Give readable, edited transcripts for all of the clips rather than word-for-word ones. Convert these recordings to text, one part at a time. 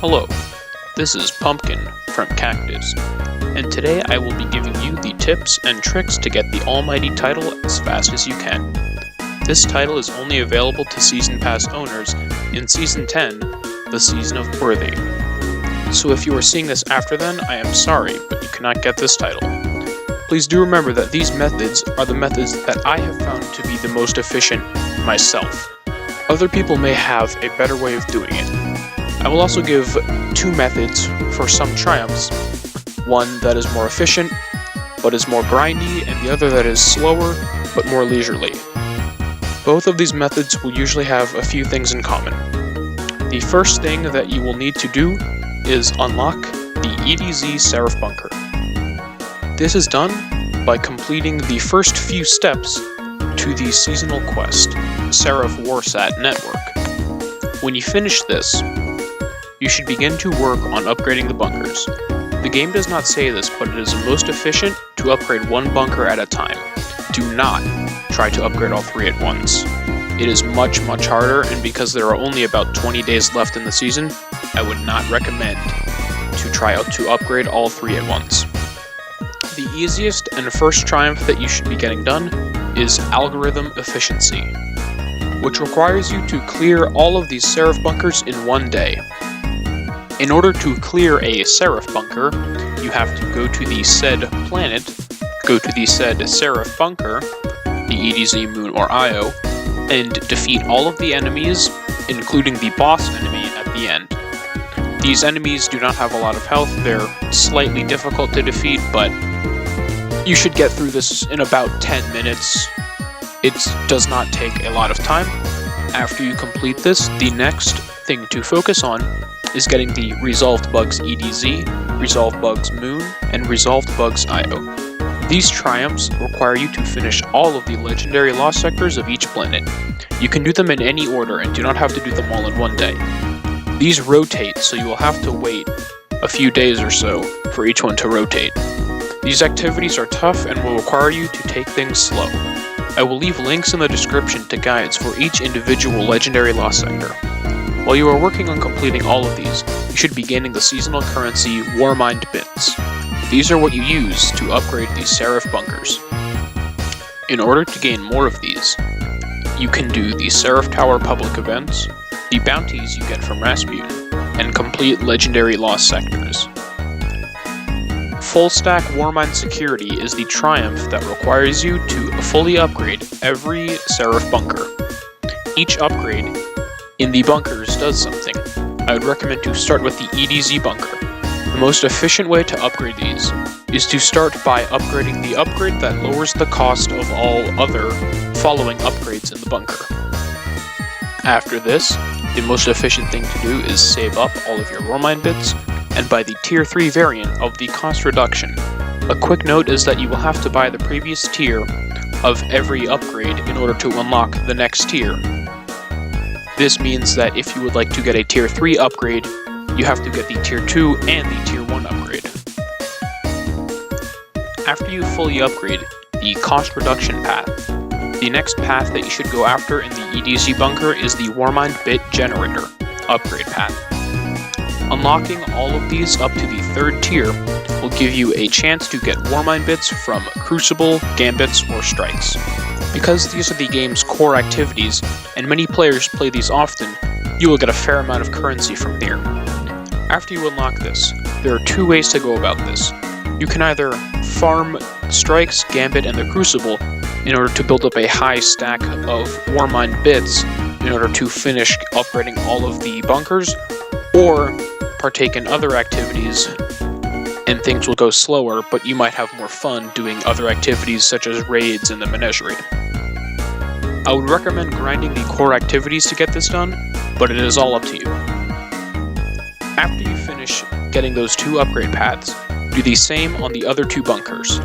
Hello, this is Pumpkin from Cactus, and today I will be giving you the tips and tricks to get the almighty title as fast as you can. This title is only available to Season Pass owners in Season 10, the Season of Worthy. So if you are seeing this after then, I am sorry, but you cannot get this title. Please do remember that these methods are the methods that I have found to be the most efficient myself. Other people may have a better way of doing it. I will also give two methods for some triumphs, one that is more efficient but is more grindy, and the other that is slower but more leisurely. Both of these methods will usually have a few things in common. The first thing that you will need to do is unlock the EDZ Seraph Bunker. This is done by completing the first few steps to the seasonal quest, Seraph Warsat Network. When you finish this, you should begin to work on upgrading the bunkers. The game does not say this, but it is most efficient to upgrade one bunker at a time. Do not try to upgrade all three at once. It is much harder, and because there are only about 20 days left in the season, I would not recommend to try out to upgrade all three at once. The easiest and first triumph that you should be getting done is Algorithm Efficiency, which requires you to clear all of these Seraph bunkers in one day. In order to clear a Seraph bunker, you have to go to the said planet, go to the said Seraph bunker, the EDZ, Moon, or Io, and defeat all of the enemies, including the boss enemy at the end. These enemies do not have a lot of health, they're slightly difficult to defeat, but you should get through this in about 10 minutes. It does not take a lot of time. After you complete this, the next thing to focus on is getting the Resolved Bugs EDZ, Resolved Bugs Moon, and Resolved Bugs Io. These triumphs require you to finish all of the legendary lost sectors of each planet. You can do them in any order and do not have to do them all in one day. These rotate, so you will have to wait a few days or so for each one to rotate. These activities are tough and will require you to take things slow. I will leave links in the description to guides for each individual legendary lost sector. While you are working on completing all of these, you should be gaining the seasonal currency Warmind Bits. These are what you use to upgrade these Seraph bunkers. In order to gain more of these, you can do the Seraph Tower public events, the bounties you get from Rasputin, and complete legendary lost sectors. Full Stack Warmind Security is the triumph that requires you to fully upgrade every Seraph bunker. Each upgrade in the bunkers does something. I would recommend to start with the EDZ bunker. The most efficient way to upgrade these is to start by upgrading the upgrade that lowers the cost of all other following upgrades in the bunker. After this, the most efficient thing to do is save up all of your Warmind bits and buy the Tier 3 variant of the cost reduction. A quick note is that you will have to buy the previous tier of every upgrade in order to unlock the next tier. This means that if you would like to get a Tier 3 upgrade, you have to get the Tier 2 and the Tier 1 upgrade. After you fully upgrade the cost reduction path, the next path that you should go after in the EDZ bunker is the Warmind Bit Generator upgrade path. Unlocking all of these up to the 3rd tier will give you a chance to get Warmind Bits from Crucible, Gambits, or Strikes. Because these are the game's core activities, and many players play these often, you will get a fair amount of currency from here. After you unlock this, there are two ways to go about this. You can either farm Strikes, Gambit, and the Crucible in order to build up a high stack of Warmind Bits in order to finish upgrading all of the bunkers, or partake in other activities and things will go slower, but you might have more fun doing other activities such as raids and the Menagerie. I would recommend grinding the core activities to get this done, but it is all up to you. After you finish getting those two upgrade paths, do the same on the other two bunkers.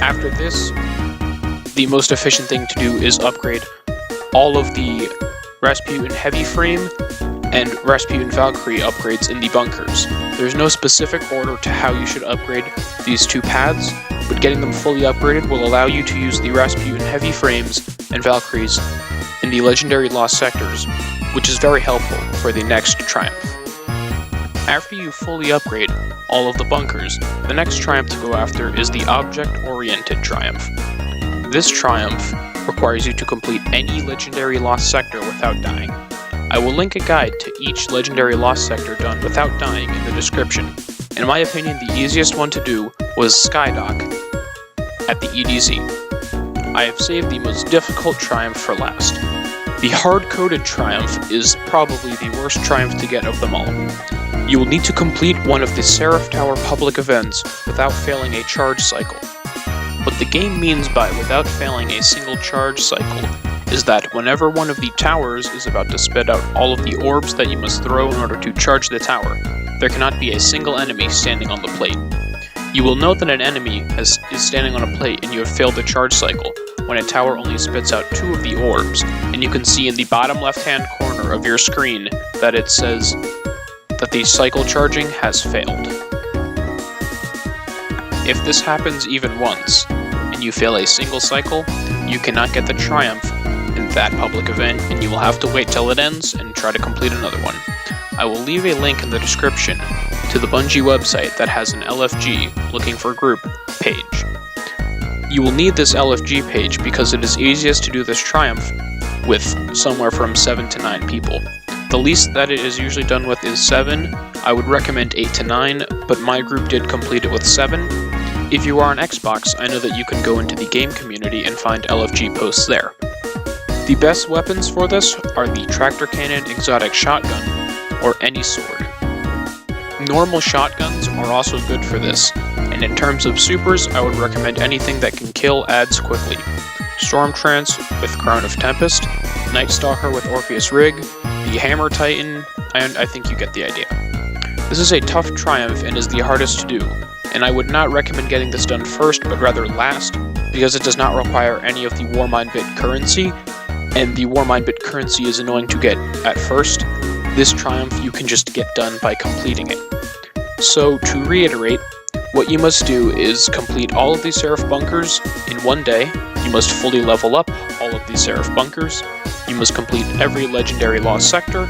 After this, the most efficient thing to do is upgrade all of the Rasputin Heavy Frame and Rasputin Valkyrie upgrades in the bunkers. There's no specific order to how you should upgrade these two paths, but getting them fully upgraded will allow you to use the Rasputin Heavy Frames and Valkyries in the legendary lost sectors, which is very helpful for the next triumph. After you fully upgrade all of the bunkers, the next triumph to go after is the Object-Oriented Triumph. This triumph requires you to complete any legendary lost sector without dying. I will link a guide to each legendary lost sector done without dying in the description. In my opinion, the easiest one to do was Skydock at the EDZ. I have saved the most difficult triumph for last. The hard-coded triumph is probably the worst triumph to get of them all. You will need to complete one of the Seraph Tower public events without failing a charge cycle. What the game means by without failing a single charge cycle is that whenever one of the towers is about to spit out all of the orbs that you must throw in order to charge the tower, there cannot be a single enemy standing on the plate. You will know that an enemy is standing on a plate and you have failed the charge cycle when a tower only spits out 2 of the orbs, and you can see in the bottom left-hand corner of your screen that it says that the cycle charging has failed. If this happens even once, and you fail a single cycle, you cannot get the triumph in that public event, and you will have to wait till it ends and try to complete another one. I will leave a link in the description to the Bungie website that has an LFG looking for group page. You will need this LFG page because it is easiest to do this triumph with somewhere from 7 to 9 people. The least that it is usually done with is 7. I would recommend 8 to 9, but my group did complete it with 7. If you are on Xbox, I know that you can go into the game community and find LFG posts there. The best weapons for this are the Tractor Cannon Exotic Shotgun, or any sword. Normal shotguns are also good for this, and in terms of supers, I would recommend anything that can kill adds quickly. Stormtrance with Crown of Tempest, Night Stalker with Orpheus Rig, the Hammer Titan, and I think you get the idea. This is a tough triumph and is the hardest to do, and I would not recommend getting this done first but rather last, because it does not require any of the Warmind bit currency, and the Warmind bit currency is annoying to get at first. This triumph you can just get done by completing it. So to reiterate, what you must do is complete all of the Seraph bunkers in one day, you must fully level up all of the Seraph bunkers, you must complete every legendary lost sector,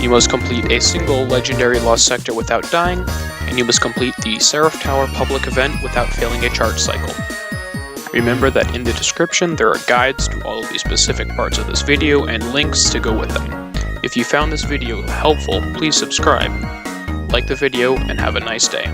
you must complete a single legendary lost sector without dying, and you must complete the Seraph Tower public event without failing a charge cycle. Remember that in the description there are guides to all of the specific parts of this video and links to go with them. If you found this video helpful, please subscribe, like the video, and have a nice day.